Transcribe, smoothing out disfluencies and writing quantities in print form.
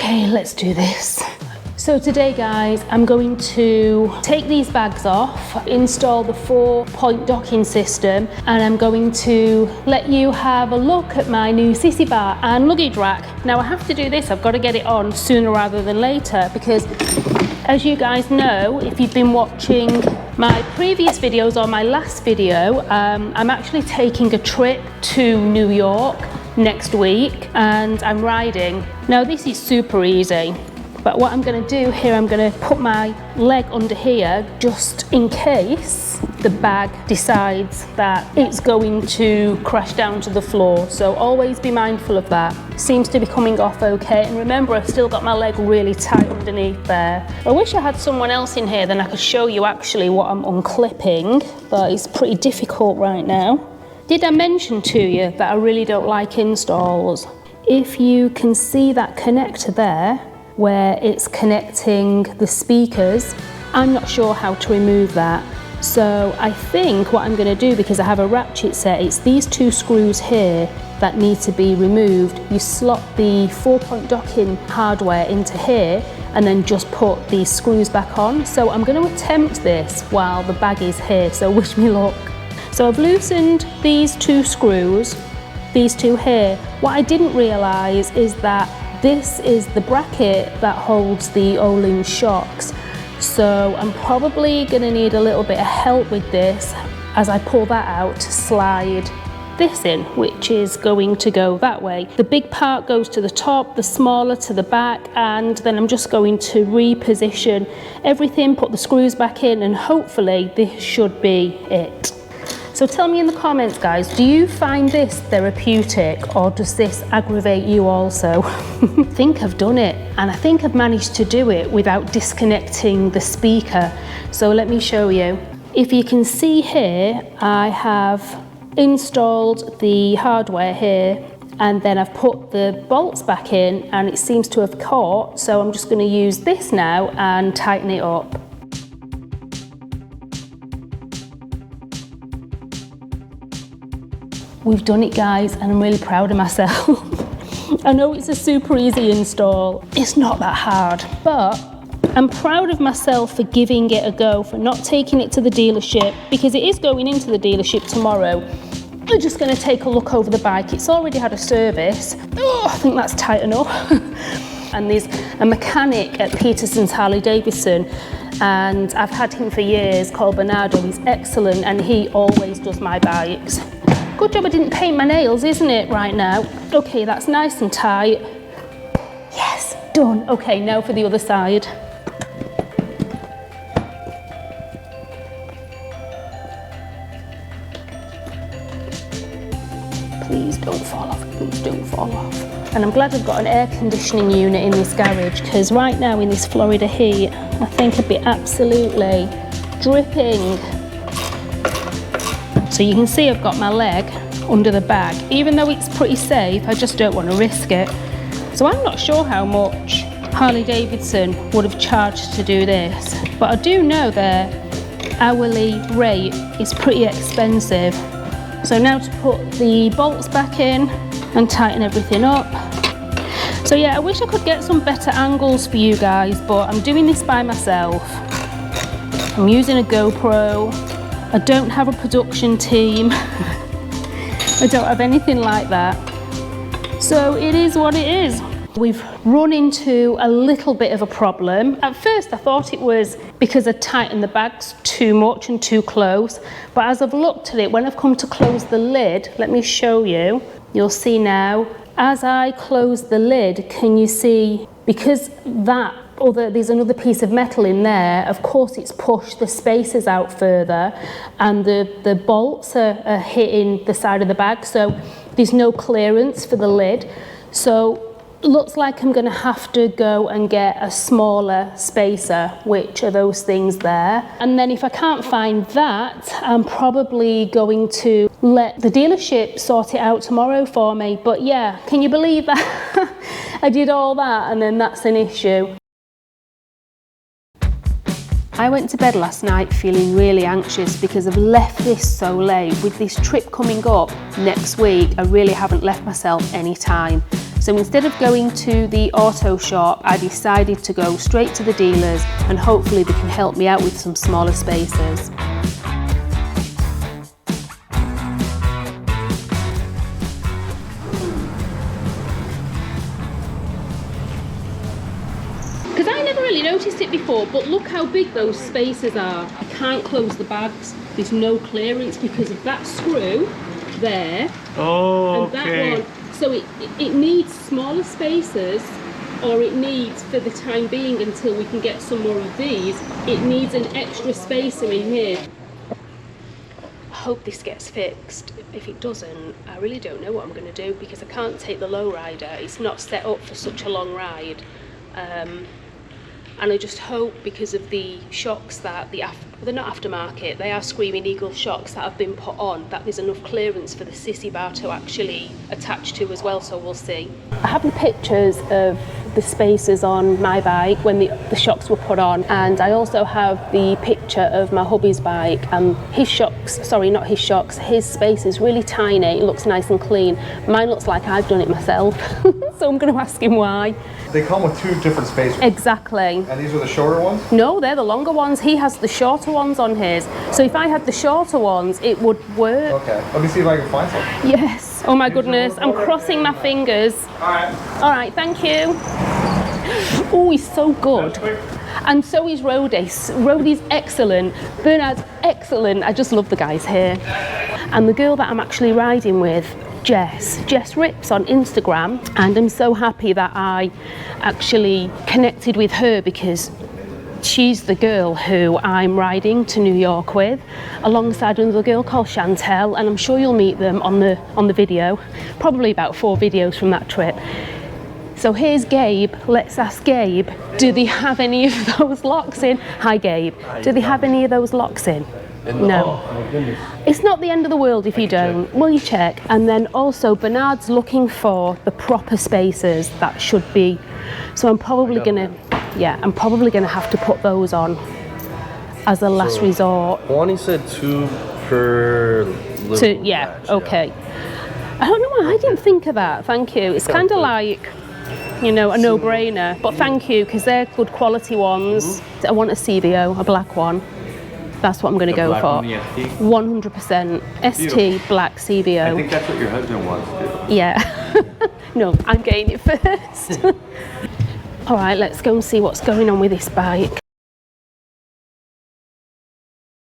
Okay, let's do this. So today guys, I'm going to take these bags off, install the 4-point docking system, and I'm going to let you have a look at my new sissy bar and luggage rack. Now I have to do this, I've got to get it on sooner rather than later, because as you guys know, if you've been watching my previous videos or my last video, I'm actually taking a trip to New York next week and I'm riding. Now this is super easy, but what I'm going to do here, I'm going to put my leg under here just in case the bag decides that it's going to crash down to the floor. So always be mindful of that. Seems to be coming off okay, and remember I've still got my leg really tight underneath there. I wish I had someone else in here, then I could show you actually what I'm unclipping, but it's pretty difficult right now. Did I mention to you that I really don't like installs? If you can see that connector there, where it's connecting the speakers, I'm not sure how to remove that. So I think what I'm going to do, because I have a ratchet set, it's these 2 screws here that need to be removed. You slot the 4-point docking hardware into here and then just put these screws back on. So I'm going to attempt this while the bag is here, so wish me luck. So I've loosened these 2 screws, these 2 here. What I didn't realise is that this is the bracket that holds the Ohlins Shocks. So I'm probably going to need a little bit of help with this as I pull that out to slide this in, which is going to go that way. The big part goes to the top, the smaller to the back, and then I'm just going to reposition everything, put the screws back in, and hopefully this should be it. So tell me in the comments guys, do you find this therapeutic or does this aggravate you also? I think I've done it, and I think I've managed to do it without disconnecting the speaker. So let me show you. If you can see here, I have installed the hardware here and then I've put the bolts back in and it seems to have caught. So I'm just going to use this now and tighten it up. We've done it guys, and I'm really proud of myself. I know it's a super easy install, it's not that hard, but I'm proud of myself for giving it a go, for not taking it to the dealership, because it is going into the dealership tomorrow. We're just going to take a look over the bike. It's already had a service. Oh, I think that's tight enough. And there's a mechanic at Peterson's Harley Davidson, and I've had him for years, called Bernardo. He's excellent and he always does my bikes. Good job I didn't paint my nails, isn't it, right now? Okay, that's nice and tight. Yes, done. Okay, now for the other side. Please don't fall off, please don't fall off. And I'm glad I've got an air conditioning unit in this garage, because right now in this Florida heat, I think I'd be absolutely dripping. So you can see I've got my leg under the bag. Even though it's pretty safe, I just don't want to risk it. So I'm not sure how much Harley Davidson would have charged to do this, but I do know their hourly rate is pretty expensive. So now to put the bolts back in and tighten everything up. So yeah, I wish I could get some better angles for you guys, but I'm doing this by myself. I'm using a GoPro. I don't have a production team. I don't have anything like that. So it is what it is. We've run into a little bit of a problem. At first I thought it was because I tightened the bags too much and too close, but as I've looked at it, when I've come to close the lid, let me show you, you'll see now, as I close the lid, can you see, because there's another piece of metal in there, of course it's pushed the spacers out further and the bolts are hitting the side of the bag, so there's no clearance for the lid. So looks like I'm going to have to go and get a smaller spacer, which are those things there. And then if I can't find that, I'm probably going to let the dealership sort it out tomorrow for me. But yeah, can you believe that? I did all that and then that's an issue. I went to bed last night feeling really anxious because I've left this so late. With this trip coming up next week, I really haven't left myself any time. So instead of going to the auto shop, I decided to go straight to the dealers and hopefully they can help me out with some smaller spaces. Because I never really noticed it before, but look how big those spaces are. I can't close the bags. There's no clearance because of that screw there. Oh, and that one. So it needs smaller spaces, or it needs, for the time being until we can get some more of these, it needs an extra spacer in here. I hope this gets fixed. If it doesn't, I really don't know what I'm going to do because I can't take the lowrider. It's not set up for such a long ride. And I just hope, because of the shocks that they're not aftermarket, they are Screaming Eagle shocks that have been put on, that there's enough clearance for the sissy bar to actually attach to as well, so we'll see. I have the pictures of the spacers on my bike when the shocks were put on, and I also have the picture of my hubby's bike and his shocks, sorry, not his shocks, his space is really tiny, it looks nice and clean. Mine looks like I've done it myself, so I'm going to ask him why. They come with two different spacers. Exactly. And these are the shorter ones? No, they're the longer ones. He has the shorter ones on his. So if I had the shorter ones, it would work. Okay, let me see if I can find some. Yes. Oh my goodness, I'm crossing my fingers. All right, thank you. Oh, he's so good. And so is Rhodey. Rhodey's excellent. Bernard's excellent. I just love the guys here. And the girl that I'm actually riding with, Jess Rips on Instagram, and I'm so happy that I actually connected with her because she's the girl who I'm riding to New York with, alongside another girl called Chantel, and I'm sure you'll meet them on the video, probably about 4 videos from that trip. So here's Gabe. Let's ask Gabe, do they have any of those locks in? Hi Gabe, do they have any of those locks in? No. Oh my goodness. It's not the end of the world if you don't. Will you check? And then also Bernard's looking for the proper spacers that should be. So I'm probably gonna have to put those on as a last resort. Juani said 2 per little batch, okay. Yeah. I don't know why I didn't think of that. Thank you. It's kind of like, you know, a no-brainer. But thank you, because they're good quality ones. I want a CVO, a black one. That's what I'm going to go for. 100% ST black CVO. I think that's what your husband wants to. Yeah. No, I'm getting it first. All right, let's go and see what's going on with this bike.